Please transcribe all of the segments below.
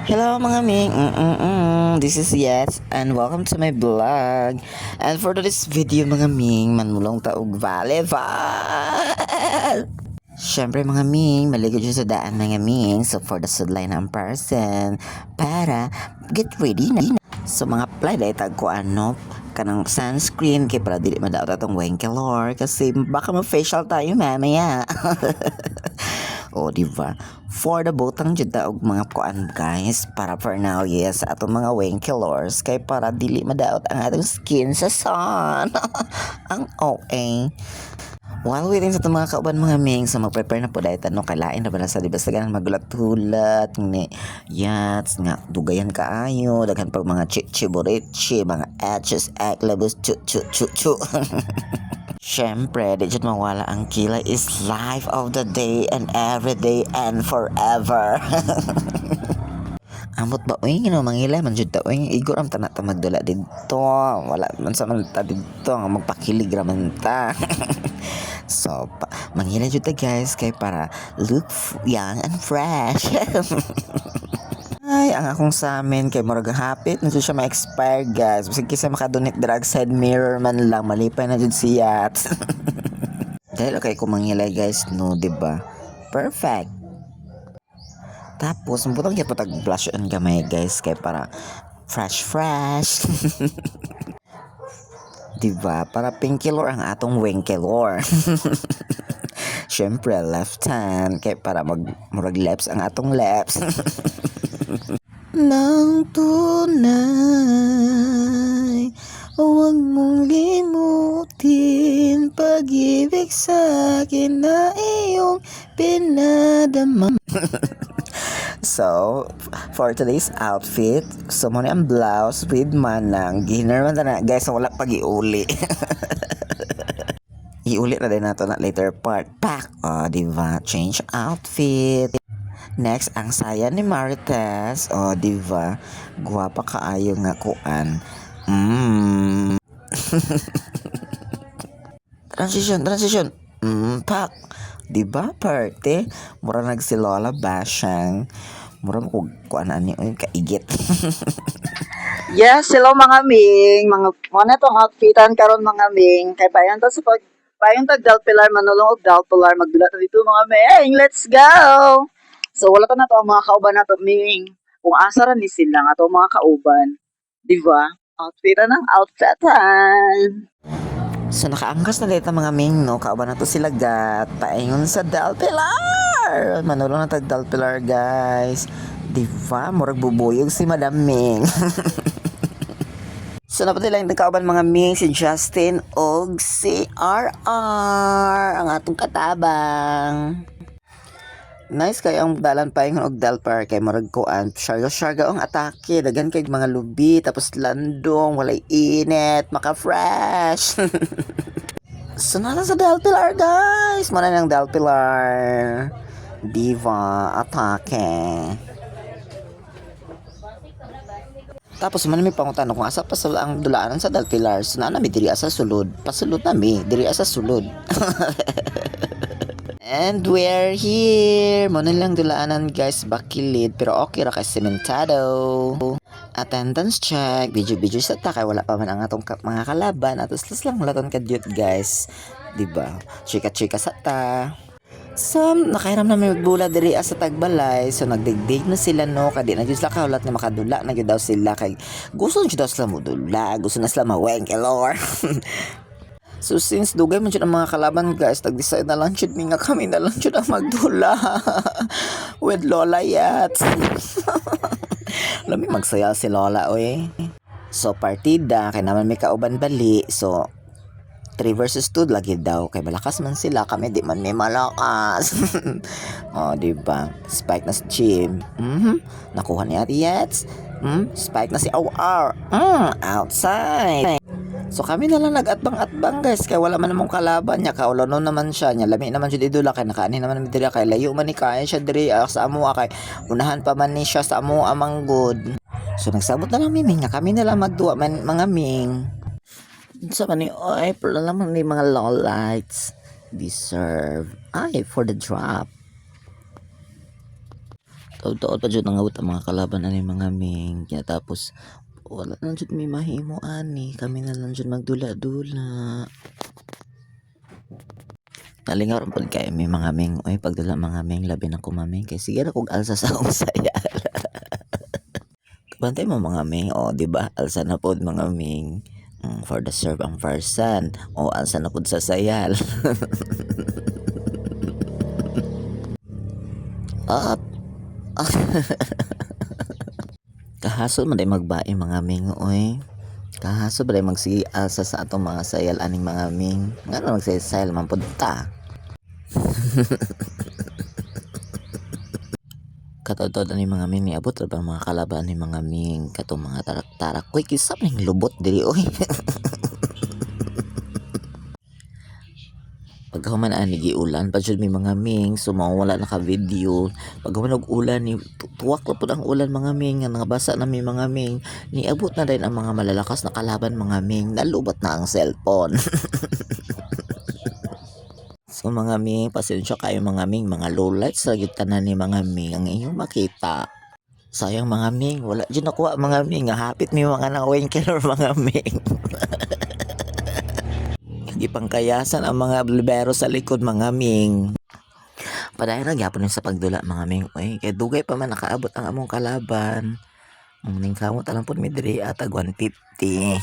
Hello mga Ming, this is Yets and welcome to my vlog. And for today's video mga Ming, manulong taog Valeval. Siyempre mga Ming, maligod siya sa daan mga Ming. So for the sudline ang person, para get ready na. So mga apply dahil tag ko kanang sunscreen kay para dili madaot atong wenkelor kasi baka ma-facial tayo mamaya. O diba? For the botang jud og mga kuan guys para for now yes atong mga wenkelors kay para dili madaot ang atong skin sa sun. Ang okay. While waiting sa itong mga kauban mga Ming, so mag-prepare na po dahil tanong kalain na ba na sa diba sa ganang magulat-hulat ni yats nga dugayan kaayo daghan pag mga chichiburichi mga etches eklabus chu. Siyempre, di dyan mawala ang kilay is life of the day and every day and forever. Amot ba uy mangilay man jud ta uy igor am ta magdula didto wala man sa man ta didto nga magpakilig ra man ta. So mangilay jud ta guys kay para look young and fresh. Ay, ang akong sa amin kay murag hapit na siya ma-expire guys. Bisag kisa makadonate drug side mirror man lang malipay na jud siya. Dahil okay ko mangilay guys no, diba? Perfect. Tapos, butang kaya patag blush on gamay guys kay para fresh. Diba? Para pinkilor ang atong wingkilor. Siyempre, left hand kay para murag lips ang atong lips. Nang tunay, huwag mong limutin pag-ibig sa akin na iyong pinadama. So, for today's outfit, so muna ang blouse with manang. Ginerman na guys, wala pag-iuli. Iuli na din nato na later part. Pack! O, diba? Change outfit. Next, ang saya ni Marites. O, diba? Guwapa kaayo nga kuan. Transition. Pack! Diba, parte? Mura nagsilola basyang. Mura mo kuan ani o kaigit. Yes, hello mga Ming. Mga na tong outfitan karon mga Ming. Kay payon ta sa payon tag Dalpilar manulong og Dalpilar magdula ta dito mga Ming. Let's go. So wala ta na to ang mga kauban nato Ming. Kung asa ra ni sila nga to mga kauban. Di ba? Outfitan ng outfitan. So nakaangkas na dito mga Ming no, kauban na to sila gat paingon sa Dalpilar. Manulong na tag Dalpilar guys. Diba? Murag bubuyog si Madam Ming. So napatay lang nagkauban mga Ming si Justin og si RR ang atong katabang. Nice kay ang dalan paingon og Dalpar kay murag kuan syarga ang atake daghan kay mga lubi tapos landong walay init maka-fresh. So nasa sa Dalpilar guys, mana nang Dalpilar diva atake. Tapos man may pangutan kung asa pa sa ang dulaanan sa Dalpilar so na mi diri asa sulod pasulod nami diri asa sulod. And we're here. Muna lang dulaanan guys, bakilid. Pero okay ra kay sementado. Attendance check. Video sa ta kay wala pa man ang atong mga kalaban. Atos lang laton kadyot guys. Diba? Chika sa ta. So, nakairam na may magbula diri sa Tagbalay. So, nagdigdig na sila no. Kadi na sila kaulat na makadula. Nagyo daw sila kay gusto nyo daw sila modula. Gusto na sila mawengkelor. So since dugay man jud ang mga kalaban guys, tag-decide na lang jud nga kami na lang jud ang magdula with Lola Yats. Lami magsaya si Lola oy. So partida kay naman may kauban bali. So 3 versus 2 lagi daw kay malakas man sila kami di man may malakas. Oh, di ba? Spike na si Jim. Nakuha ni Ate Yats. Spike na si OR. Outside. So kami na lang nag-atbang guys kay wala man namong kalaban niya kaulano naman siya niya lami naman jud idula kay nakaani naman mi diri kay layo man ni kay siya diri sa amo kay unahan pa man ni siya sa amo amang good. So nagsabot na lang mi nga kami na lang magduwa man mga Ming. Sa man ni oy pero naman ni mga low lights deserve ay for the drop. Taod-taod pa jud nangawat ang mga kalaban ani mga ming. Kaya tapos wala na jud may mahimo ani. Kami na lang jud magdula-dula. Nalingaw ron pod kay may mga ming. Oy pagdula mga ming labi na ko maming. Kay sige ra kog alsa sa akong saya. Bantay mo mga ming. O di ba alsa na pod mga ming. For the serve ang farsan. O alsa na pod sa sayal. Up. Kahaso man day magbae mga ming oy. Kahaso ba day magsigi alsa sa atong mga sayal aning mga ming. Ngano magsayal man pud ta. Katod-tod ani mga ming niabot ra ba mga kalaban ni mga ming katong mga tarak-tarak. Koy kisap ning lubot diri oy. Pagkahuman ani giulan pa jud mi mga ming so mawala na ka video. Pagkahuman og ulan ni tuwak ra pud ang ulan mga ming nga nabasa na mi mga ming. Niabot na din ang mga malalakas na kalaban mga ming. Nalubot na ang cellphone. So mga ming, pasensya kayo mga ming, mga lowlights sa tanan ni mga ming ang inyong makita. Sayang mga ming, wala dyan nakuha mga ming, nga hapit mi mga nawing killer mga ming. Ipangkayasan ang mga libero sa likod mga ming. Padayon na gyapon sa pagdula mga ming. Oy, kay dugay pa man nakaabot ang among kalaban. Ang ning kamot alam pud mi diri atag 150.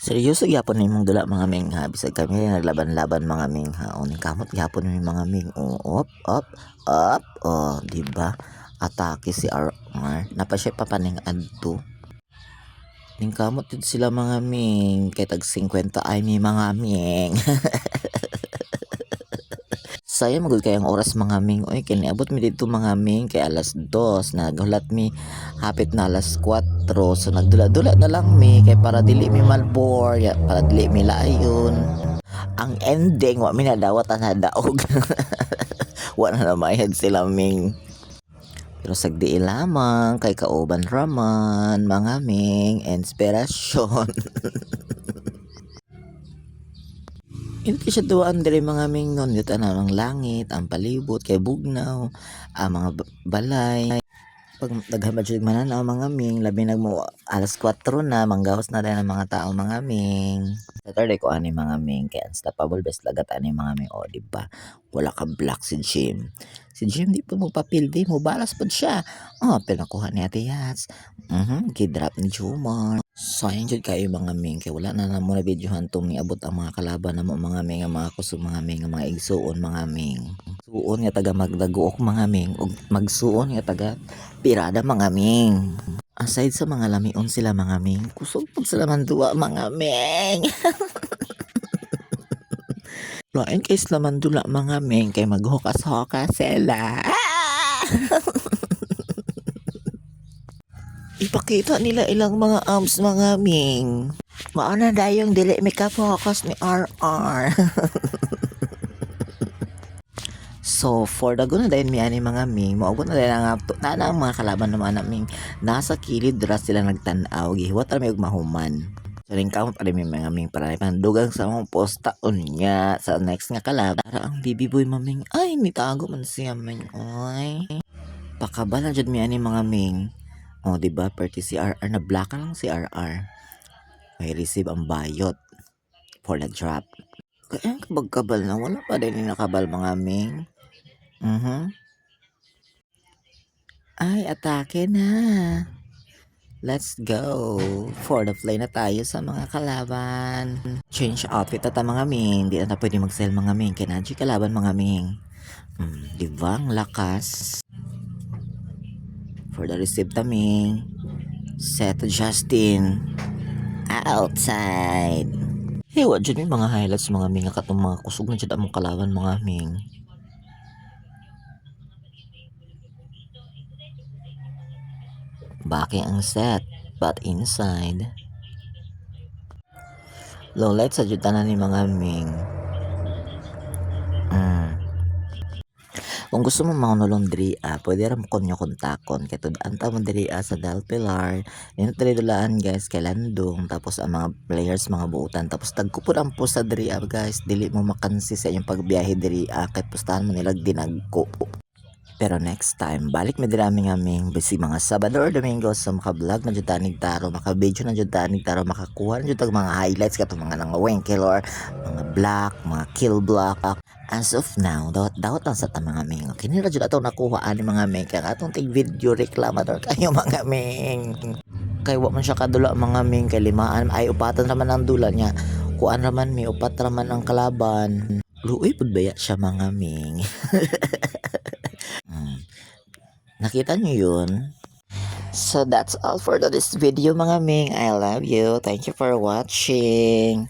Seryoso gyapon ni mong dula mga ming ha. Bisag kami naglaban-laban mga ming ha. O ning kamot gyapon ni mga ming. O up, up, up. O, di ba? Atake si RR. Napa siya papaning adto. Ning kamot yun sila mga ming. Kay tag 50 ay may mga ming. Sayang magud kay ang oras mga ming. Oy, kiniabot mi dito mga ming kay alas 2. Naghulat mi hapit na alas 4. So nagdula-dula na lang mi kay para dili mi malbor, ya, para dili mi layon. Ang ending wa mi nadawat ang hadaog. Wa na namayad sila ming. Pero sagdi lamang kay kauban raman mga ming inspirasyon. Hindi siya duwaan diri mga ming nun. Dito na ang langit, ang palibot, kay bugnaw, ang mga balay. Pag naghamad siya mananaw mga ming, labi nagmo alas 4 na, manggahos na rin ang mga tao mga ming. Saturday ko ani mga ming, kaya unstoppable best lagat ani mga ming. O, diba? Wala ka black si Jim. Si Jim di po magpapildi mo, balas po siya. Oh, pinakuha ni Ate Yats. Kidrop ni Jumar. Sayang jud kayo mga ming kay wala na namo na videohan tong niabot ang mga kalaban namo mga ming ang mga kusog mga ming ang mga igsuon mga ming. Suon nga taga magdaguok mga ming ug magsuon nga taga pirada mga ming. Aside sa mga lamion sila mga ming, kusog pud sila man duwa mga ming. Lain kay sila man dula mga ming kay maghukas-hukas sila. Ipakita nila ilang mga arms mga ming. Maana dayong dili mika-focus ni RR. So for the guna dayon mi ani mga ming, moabot na lang nga na ang mga kalaban naman naming nasa kilid ra sila nagtan-aw gihiwat ra may og mahuman. So ring kamot pa rin mga ming para pandugang sa mong posta unya sa next nga kalaban. Para ang baby boy maming ay nitago man siya ming oy. Pakabala jud mi ani mga ming. O, diba? Perti si RR. Na-block lang si RR. May receive ang bayot for the drop. Kaya ang kabag-kabal na. Wala pa din yung nakabal mga ming. Ay, atake na. Let's go. For the play na tayo sa mga kalaban. Change outfit ata mga ming. Di na pwede mag-sell mga ming. Kaya na kalaban mga ming. Diba? Ang lakas. For the receive taming. Set to Justin. Outside. Hey, what dyan yung mga highlights mga ming. Katong mga kusog na dyan among kalaban mga ming. Baki ang set. But inside. Low light sa dyan ni mga ming. Kung gusto mo maunulong diri pwede ram konyo kontakon kay tud-anta mo diri sa Del Pilar. Dito diri dulaan guys kay Landong tapos ang mga players mga buutan tapos tagkupod ang posta diri guys dili mo makansi sa inyong pagbiyahe diri kay pustahan mo nila dinagko. Pero next time, balik may dinami aming basi mga Sabado or Domingo sa maka-vlog na jud tanig taro, maka-video na jud tanig taro, makakuha na jud tag mga highlights katong mga nangawengkel or mga black, mga kill block. As of now, dawat lang sa ta mga ming. Kini ra jud ato nakuha ani mga ming kaya atong tig video reklamador kayo mga ming. Kay wa man siya kadula mga ming kay limaan ay upatan raman ang dula niya. Kuan raman may upat raman ang kalaban. Luoy pud baya siya mga ming. Hmm. Nakita niyo yun? So that's all for this video mga Ming. I love you. Thank you for watching.